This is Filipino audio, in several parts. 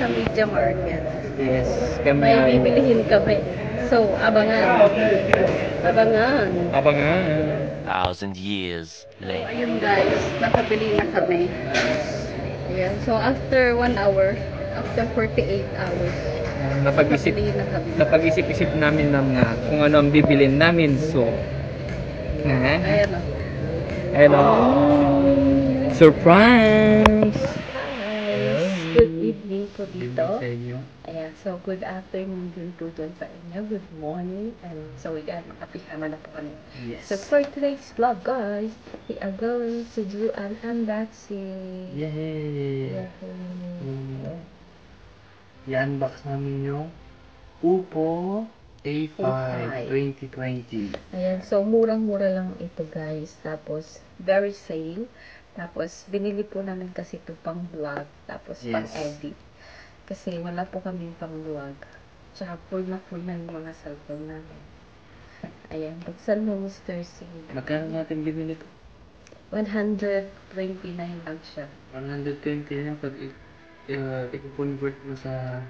sa Media Market. Yes, kami May ay... bibilihin kami. So, abangan. Abangan. Abangan. 1,000 years So, later. ayun guys, nakabili na kami. Ayan. So, after 1 hour, after 48 hours, Napag-isip, nakabili na kami. napag-isip-isip namin na kung ano ang bibilin namin. So, Ayan o. hello. Surprise! Guys, good evening po dito. Sa inyo. Ayan, so good afternoon din po doon sa inyo. Good morning. And so, yan, makapihama na po kami. Yes. So, for today's vlog, guys, we are going to do an unboxing. Yay! Yay. I-unbox namin yung Oppo A5 A5. 2020. Ayan, so murang-mura lang ito, guys. Tapos, very sale. Tapos, binili po namin kasi ito pang vlog. Tapos, Yes. pang edit. Kasi wala po kami pang vlog. Tsaka full na yung mga cellphone namin. Ayan, buksan mo, Mr. C. Magkano natin binili ito? 129 lang siya. 120 na pag i-convert mo sa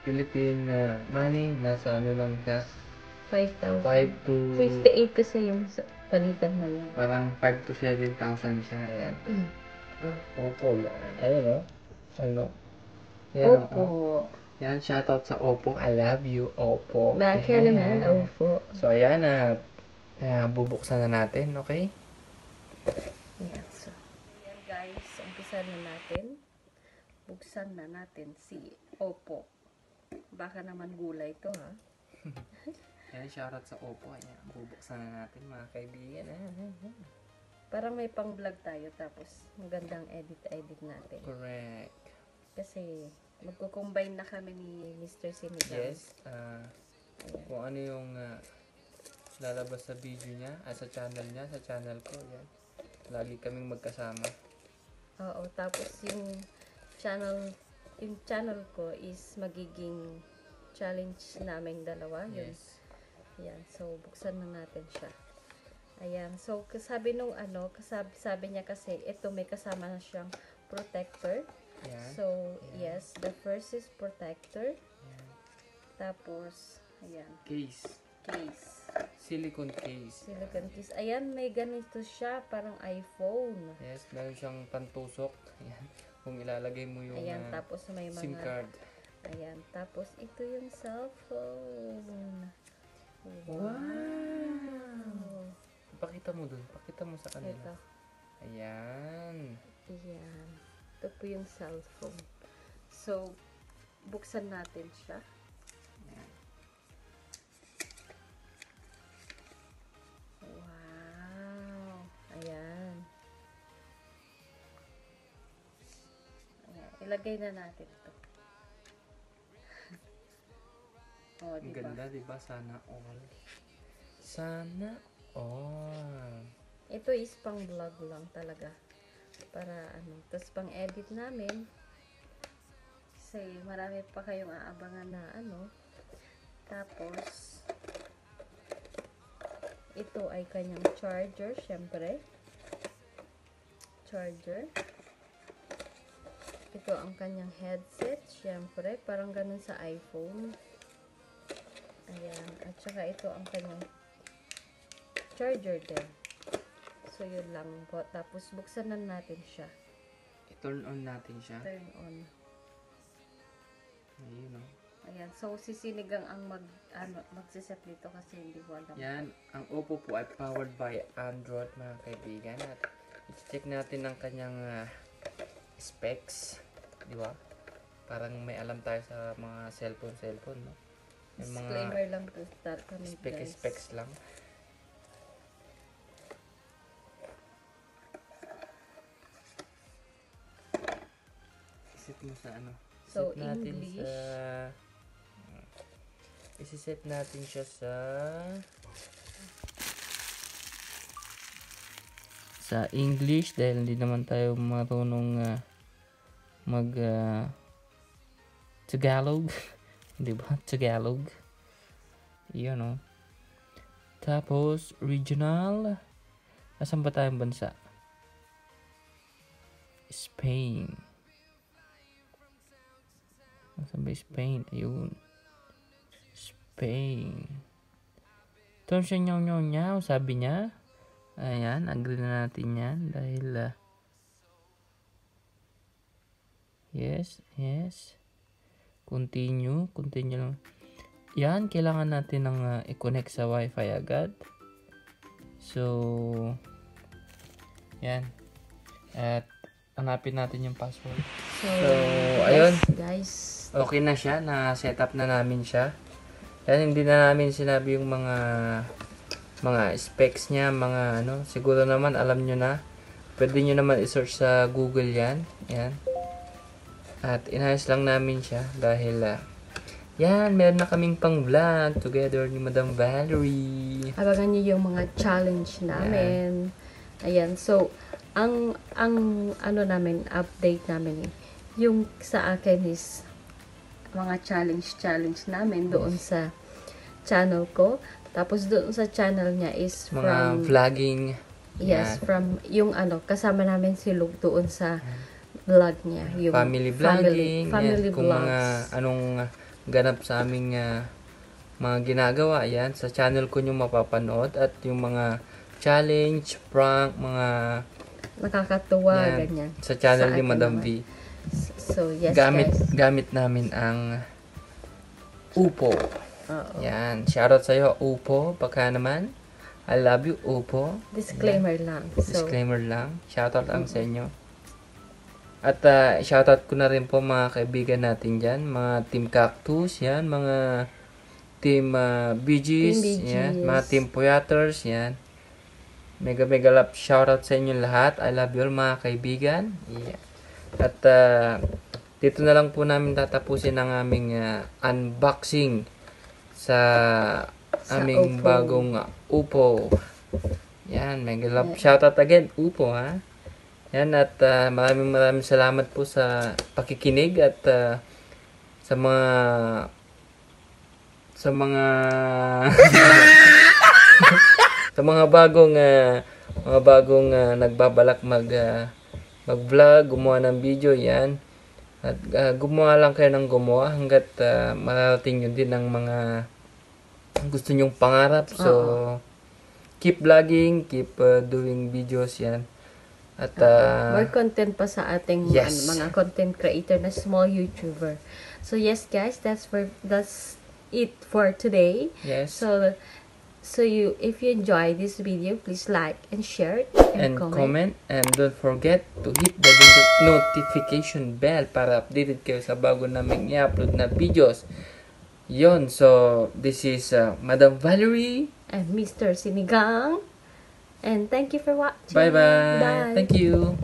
Philippine money, nasa ano lang siya? 5,000. 5 to... 68 kasi yung palitan na yun. Parang 5 to 7,000 siya. Ayan. Oppo. Ayun o. Ano? Yan, Opo. Yan, shoutout sa Oppo. I love you, Oppo. Bakit naman, opo. So, ayan na. Bubuksan na natin, okay? Ayan, so. Ayan guys, umpisa na natin. Buksan na natin si Oppo. Baka naman gulay to, ha? Ayan, shoutout sa Oppo. Ayan, bubuksan na natin, mga kaibigan. Parang may pang vlog tayo, tapos magandang edit natin. Correct. Kasi magko-combine na kami ni Mr. Sinigang. Yes. Kung ano yung lalabas sa video niya, sa channel niya, sa channel ko, yan. Lagi kaming magkasama. Oo, tapos yung channel ko is magiging challenge naming dalawa. Yes. Yan, so buksan na natin siya. Ayan, so sabi nung sabi niya kasi ito may kasama na siyang protector. Yan. So, yes, the first is protector. Yan. Tapos, ayan, Case. case. Silicone case. Silicone case. Ayan, may ganito siya, parang iPhone. Yes, meron siyang pantusok. Ayan. Kung ilalagay mo yung Ayan, tapos may mga... SIM card. Ayan, tapos ito yung cellphone. Wow! Pakita mo dun. Pakita mo sa kanila. Ito. Ayan. Ayan. Ito po yung cellphone. So, buksan natin siya. Ayan. Wow! Ayan. Ayan. Ilagay na natin ito. Oh, Ang diba? ganda, diba? Sana all. Sana all. Ito is pang vlog lang talaga. Para tapos pang edit namin. Kasi marami pa kayong aabangan na Tapos, ito ay kanyang charger, syempre. Charger. Ito ang kanyang headset, syempre. Parang ganun sa iPhone. Ayan. At saka ito ang kanyang charger din. So, yun lang po. Tapos, buksan na natin siya. I-turn on natin siya. Turn on. Ayun, no? Ayan. So, sisinigang ang magsiset dito kasi hindi ko alam. Yan. Ang Oppo po ay powered by Android, mga kaibigan. At i-check natin ang kanyang specs. Di ba? Parang may alam tayo sa mga cellphone, no? May mga Disclaimer lang to start kami, guys. specs lang. Iset mo sa So, Set natin English. Isi-set natin siya sa English dahil hindi naman tayo marunong mag Tagalog. Di ba? Tagalog. Yun, no? Tapos, regional. Asan ba tayong bansa? Spain. Nasa ba Spain? Ayun. Spain. Ito siya nyaw, sabi niya. Ayan, agree na natin yan. Dahil, yes. Continue lang. Yan, kailangan natin ng i-connect sa Wi-Fi agad. So, yan. At, hanapin natin yung password. So, ayun. Guys. Okay na siya, na-set up na namin siya. Yan, hindi na namin sinabi yung mga specs niya, mga ano, siguro naman alam nyo na. Pwede nyo naman i-search sa Google yan. Yan. At inayos lang namin siya dahil, yan, meron na kaming pang vlog together ni Madam Valerie. Abangan niyo yung mga challenge namin. Ayan, so, ang ano namin, update namin, yung sa akin is, mga challenge namin doon sa channel ko. Tapos doon sa channel niya is Mga from vlogging. yes, from yung ano, kasama namin si Luke doon sa vlog niya. Yung Family vlogging. Family Kung vlogs. mga anong ganap sa aming mga ginagawa, yan. Sa channel ko nyo mapapanood. At yung mga challenge, prank, mga nakakatuwa, yan, ganyan. sa channel Sa ni akin Madam naman. V. So, yes, guys. Gamit namin ang Upo. Oo. Yan. Shoutout sa'yo, Upo. Baka naman. I love you, Upo. Disclaimer lang. So, Disclaimer lang. Shoutout lang sa inyo. At shoutout ko na rin po mga kaibigan natin dyan. Mga Team Cactus. Yan. Mga Team Bee Gees. Team Bee Yan. Gees. Mga Team Poyaters. Yan. Mega love shoutout sa inyo lahat. I love you all mga kaibigan. Yeah. At dito na lang po namin tatapusin ang aming unboxing sa aming Oppo. bagong Oppo. Yan, mega love shoutout again, Oppo ha. Yan, at maraming salamat po sa pakikinig at sa mga sa mga bagong nagbabalak mag-vlog, gumawa ng video, yan. At gumawa lang kayo ng gumawa hanggat mararating nyo din ang mga gusto nyong pangarap. So, keep vlogging, keep doing videos, yan. At more content pa sa ating yes. mga content creator na small YouTuber. So, yes guys, that's it for today. yes. So if you enjoy this video, please like and share And comment. And don't forget to hit the notification bell para updated kayo sa bago naming i-upload na videos. Yon, so this is Madam Valerie and Mr. Sinigang. And thank you for watching. Bye. Thank you.